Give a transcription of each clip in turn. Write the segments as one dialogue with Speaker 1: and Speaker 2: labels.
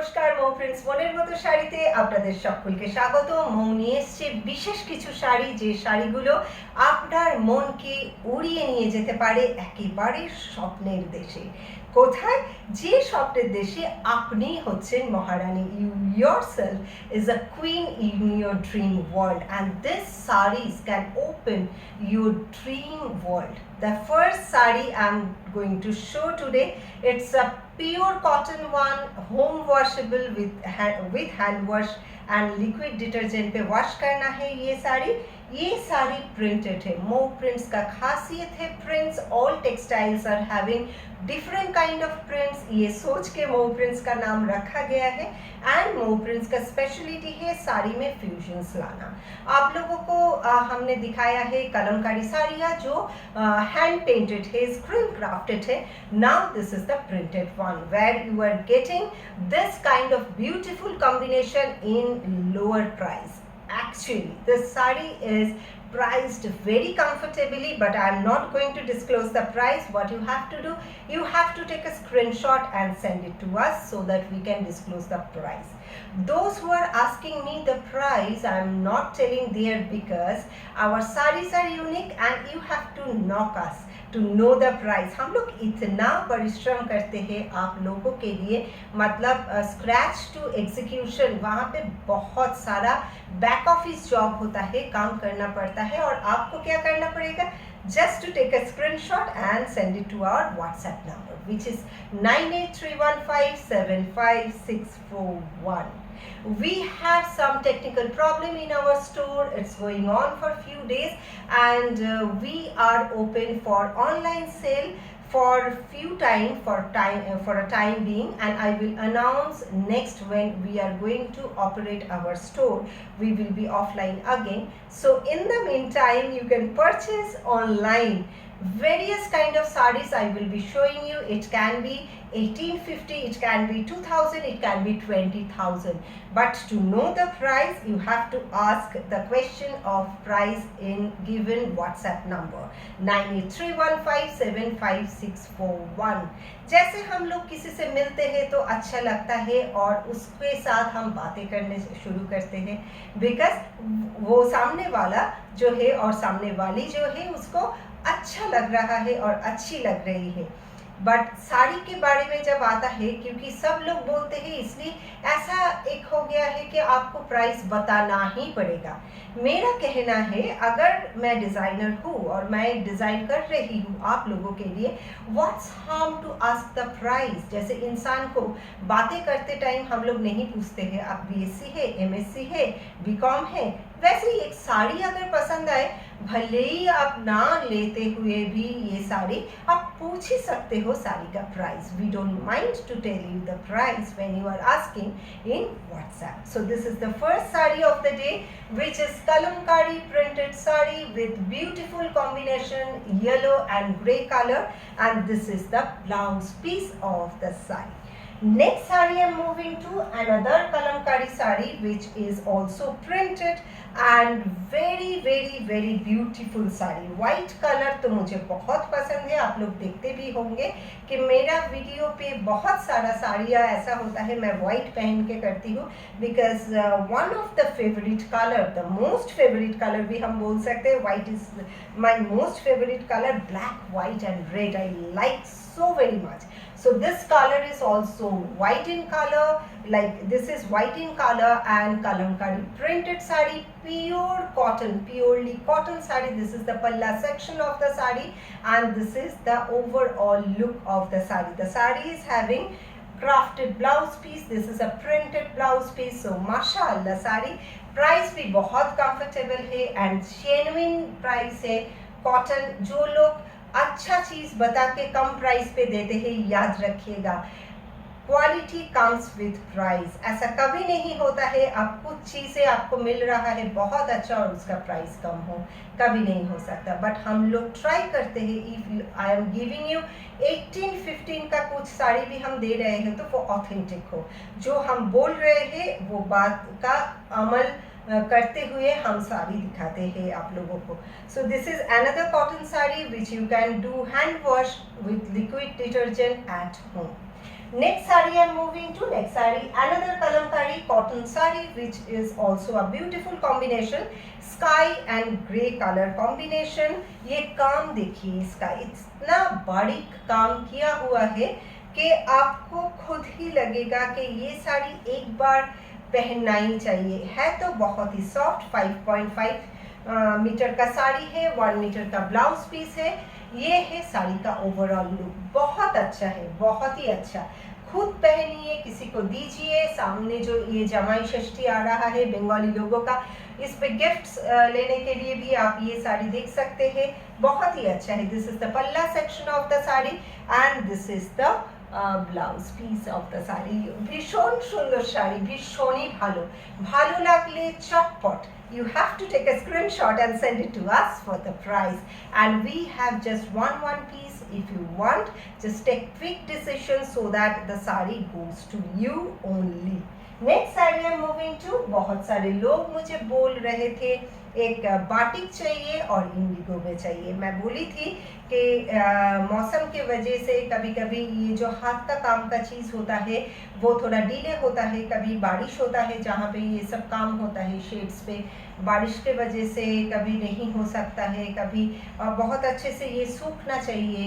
Speaker 1: নমস্কার, মৌ প্রিন্স মনের মতো শাড়িতে আপনাদের সকলকে স্বাগত। মৌ নিয়ে এসছে বিশেষ কিছু শাড়ি, যে শাড়িগুলো আপনার মনকে উড়িয়ে নিয়ে যেতে পারে একেবারে স্বপ্নের দেশে। কোথায়? যে স্বপ্নের দেশে আপনি হচ্ছেন মহারানী। You yourself is a queen in your dream world, and this sarees can open your dream world. The first saree I'm going to show today, it's a pure cotton one, home washable with hand wash and liquid detergent पे wash करना है। ये sari printed है। मो prints का खासियत है, prints all textiles are having different kind of prints. ये सोच के मो प्रिंट्स का नाम रखा गया है। एंड मो प्रिंट्स का स्पेशलिटी है साड़ी में फ्यूजन्स लाना। आप लोगों को हमने दिखाया है कलमकारी साड़ियाँ जो हैंड पेंटेड है, स्क्रीन क्राफ्टेड है। Now this is the printed one where you are getting this kind of beautiful combination in lower price. Actually, this saree is priced very comfortably, but I am not going to disclose the price. What you have to do, you have to take a screenshot and send it to us so that we can disclose the price. Those who are asking me the price, I am not telling there because our sarees are unique and you have to knock us to know the price. हम लोग इतना परिश्रम करते हैं आप लोगों के लिए, मतलब स्क्रैच टू एग्जीक्यूशन, वहाँ पे बहुत सारा बैक ऑफिस जॉब होता है, काम करना पड़ता है। और आपको क्या करना पड़ेगा? Just to take a screenshot and send it to our WhatsApp number, which is 9831575641. We have some technical problem in our store. It's going on for a few days, and we are open for online sale for a time being, and I will announce next when we are going to operate our store. We will be offline again, so in the meantime you can purchase online various kind of sarees. I will be showing you. It can be 1850, it can be 2000, it can be 20,000. But to know the price, you have to ask the question of price in given WhatsApp number 9831575641. जैसे हम लोग किसी से मिलते हैं तो अच्छा लगता है और उसके साथ हम बातें करने शुरू करते हैं, बिकॉज वो सामने वाला जो है और सामने वाली जो है उसको अच्छा लग रहा है और अच्छी लग रही है। बट साड़ी के बारे में जब आता है, क्योंकि सब लोग बोलते हैं, इसलिए ऐसा एक हो गया है कि आपको प्राइस बताना ही पड़ेगा। मेरा कहना है, अगर मैं डिज़ाइनर हूँ और मैं डिज़ाइन कर रही हूँ आप लोगों के लिए, what's harm to ask the price. जैसे इंसान को बातें करते टाइम हम लोग नहीं पूछते हैं आप BSc है, MSc है, BCom है, वैसे ही एक साड़ी अगर पसंद आए, भले ही आप ना लेते हुए भी ये साड़ी आप पूछ ही सकते हो साड़ी का price. We don't mind to tell you the price when you are asking in WhatsApp. So this is the first saree of the day, which is kalamkari printed saree with beautiful combination yellow and grey color, and this is the blouse piece of the saree. Next saree I'm moving to another kalamkari saree which is also printed and very beautiful saree. White color तो मुझे बहुत पसंद है। आप लोग देखते भी होंगे कि मेरा वीडियो पे बहुत सारा साड़ियाँ ऐसा होता है मैं white पहन के करती हूँ, because one of the favorite color, the most favorite color भी हम बोल सकते हैं, white is my most favorite color. Black, white and red I like so very much. So this color is also white in color, like this is white in color and kalamkari printed saree, pure cotton, purely cotton saree. This is the palla section of the saree and this is the overall look of the saree. The saree is having crafted blouse piece. This is a printed blouse piece. So mashallah saree price भी बहुत comfortable है and genuine price है। cotton जो लोग अच्छा चीज बता के कम प्राइस पे देते हैं, याद रखिएगा, क्वालिटी कम्स विथ प्राइस। ऐसा कभी नहीं होता है आप कुछ चीज़ें आपको मिल रहा है बहुत अच्छा और उसका प्राइस कम हो, कभी नहीं हो सकता। बट हम लोग ट्राई करते हैं, if I am giving you 18-15 का कुछ साड़ी भी हम दे रहे हैं तो वो ऑथेंटिक हो, जो हम बोल रहे हैं वो बात का अमल करते हुए हम साड़ी दिखाते हैं आप लोगों को। So this is another cotton sari which you can do hand wash with liquid detergent at home. Next saree I'm moving to. Next saree, another kalamkari cotton saree, which is also a beautiful combination. Sky and grey color combination. ये काम देखिए इसका, इतना बारीक काम किया हुआ है कि आपको खुद ही लगेगा कि ये साड़ी एक बार पहनना ही चाहिए। है तो बहुत ही सॉफ्ट, 5.5 मीटर का साड़ी है, 1 मीटर का ब्लाउज पीस है। ये है साड़ी का ओवरऑल लुक, बहुत अच्छा है, बहुत ही अच्छा। खुद पहनिए, किसी को दीजिए। सामने जो ये जमाई षष्ठी आ रहा है बंगाली लोगों का, इस पे गिफ्ट्स लेने के लिए भी आप ये साड़ी देख सकते हैं, बहुत ही अच्छा है। This is the palla section of the sari and this is the blouse piece of the sari. ভীষণ সুন্দর শাড়ি, ভীষণই ভালো, ভালো লাগলে চটপট you have to take a screenshot and send it to us for the price, and we have just one piece. If you want, just take quick decision so that the sari goes to you only. Next sari I'm moving to। बहुत सारे लोग मुझे बोल रहे थे एक batik चाहिए और इंडिगो में चाहिए। मैं बोली थी कि मौसम के वजह से कभी कभी ये जो हाथ का काम का चीज़ होता है वो थोड़ा डिले होता है। कभी बारिश होता है जहाँ पे ये सब काम होता है शेड्स पे, बारिश के वजह से कभी नहीं हो सकता है, कभी बहुत अच्छे से ये सूखना चाहिए।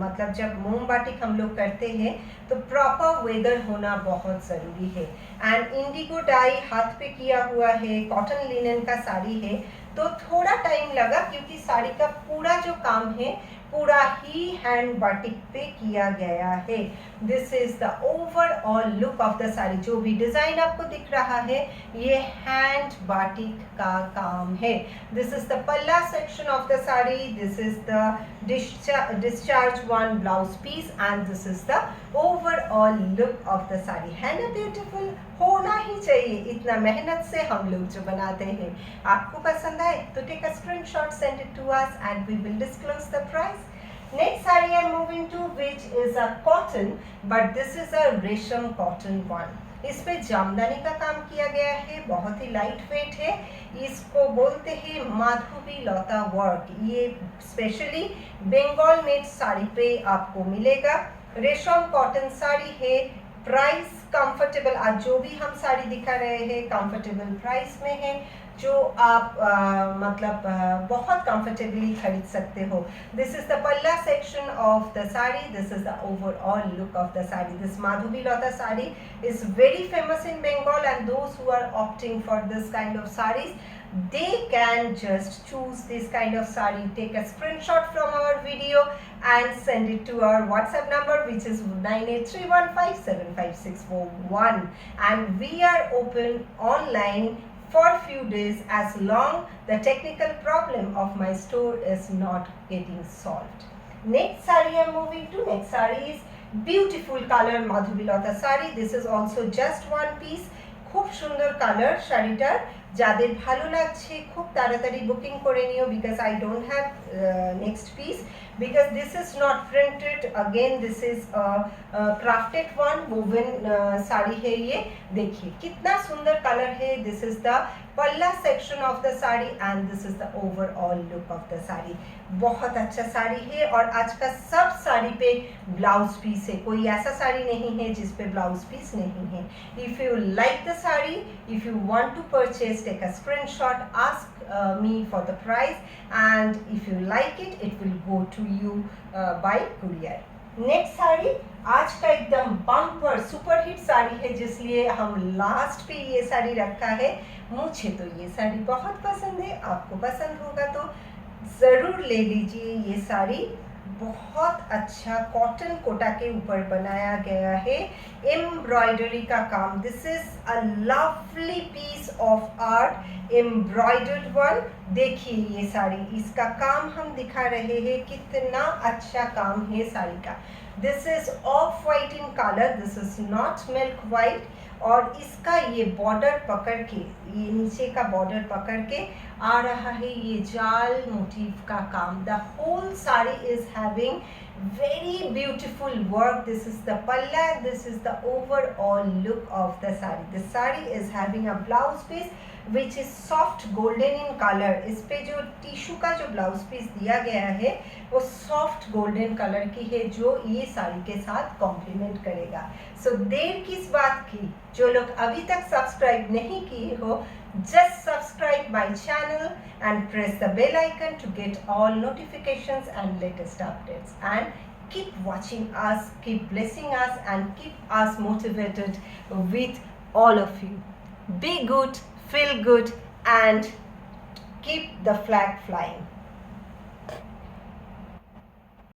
Speaker 1: मतलब जब मोम बाटिक हम लोग करते हैं तो प्रॉपर वेदर होना बहुत ज़रूरी है। एंड इंडिगो डाई हाथ पे किया हुआ है, कॉटन लिनन का साड़ी है, तो थोड़ा टाइम लगा क्योंकि साड़ी का पूरा जो काम है पूरा ही हैंड बाटिक पे किया गया है। This is the overall look of the sari. जो भी डिजाइन आपको दिख रहा है ये हैंड बाटिक का काम है। This is the palla section of the sari, this is the discharge one blouse piece and this is the overall look of the sari. है ना ब्यूटीफुल? होना ही चाहिए, इतना मेहनत से हम लोग जो बनाते हैं। आपको पसंद आए तो take a screenshot, send it to us and we will disclose the price. Next saree I am moving to, which is a cotton, but this is a रेशम cotton one. इस पे जामदानी का काम किया गया है, बहुत ही लाइट वेट है। इसको बोलते हैं माधवी लता वर्क। ये स्पेशली बंगाल मेड साड़ी पे आपको मिलेगा। रेशम कॉटन साड़ी है, प्राइस कंफर्टेबल। आज जो भी हम साड़ी दिखा रहे हैं कंफर्टेबल प्राइस में है, जो आप बहुत कंफर्टेबली खरीद सकते हो। This is the palla section of the sari, this is the overall look of the sari. This Madhavi Lata sari is very famous in Bengal, and those who are opting for this kind of sarees, they can just choose this kind of saree. Take a screenshot from our video and send it to our WhatsApp number, which is 9831575641, and we are open online for few days as long the technical problem of my store is not getting solved. Next saree I am moving to. Next saree is beautiful color Madhuri Lata saree. This is also just one piece. খুব সুন্দর colour শাড়িটার। যাদের ভালো লাগছে খুব তাড়াতাড়ি booking করে নিও, because I don't have next piece, because this is not printed. Again this is a crafted one, woven sari है ये। देखिए कितना सुंदर कलर है। This is the पल्ला section of the sari and this is the overall look of the sari. बहुत अच्छा साड़ी है और आज का सब साड़ी पे ब्लाउज पीस है। कोई ऐसा साड़ी नहीं है जिस पे ब्लाउज पीस नहीं है। If you like the sari, if you want to purchase, take a screenshot, ask me for the price, and if you like it, it will go to you by courier. Next sari आज का एकदम bumper superhit sari है, जिसलिए हम last पे ये साड़ी रखा है। मुझे तो ये साड़ी बहुत पसंद है, आपको पसंद होगा तो ज़रूर ले लीजिए। ये साड़ी बहुत अच्छा कॉटन कोटा के ऊपर बनाया गया है, एम्ब्रॉयडरी का काम। This is a lovely piece of art, embroidered one. देखिए ये साड़ी, इसका काम हम दिखा रहे हैं, कितना अच्छा काम है साड़ी का। This is of white in colour, this is not milk white. और इसका ये बॉर्डर पकड़ के, ये नीचे का बॉर्डर पकड़ के आ रहा है ये जाल मोटिव का काम। The whole sari is having very beautiful work. This is the palla, this is the overall look of the sari. The sari is having a blouse piece which is soft golden in color. इस पे जो tissue का जो blouse piece दिया गया है वो soft golden colour की है, जो ये साड़ी के साथ कॉम्प्लीमेंट करेगा. सो देर किस बात की, जो लोग अभी तक सब्सक्राइब नहीं किए हो, just subscribe my channel and press the bell icon to get all notifications and latest updates, and keep watching us, keep blessing us, and keep us motivated with all of you. Be good, feel good, and keep the flag flying.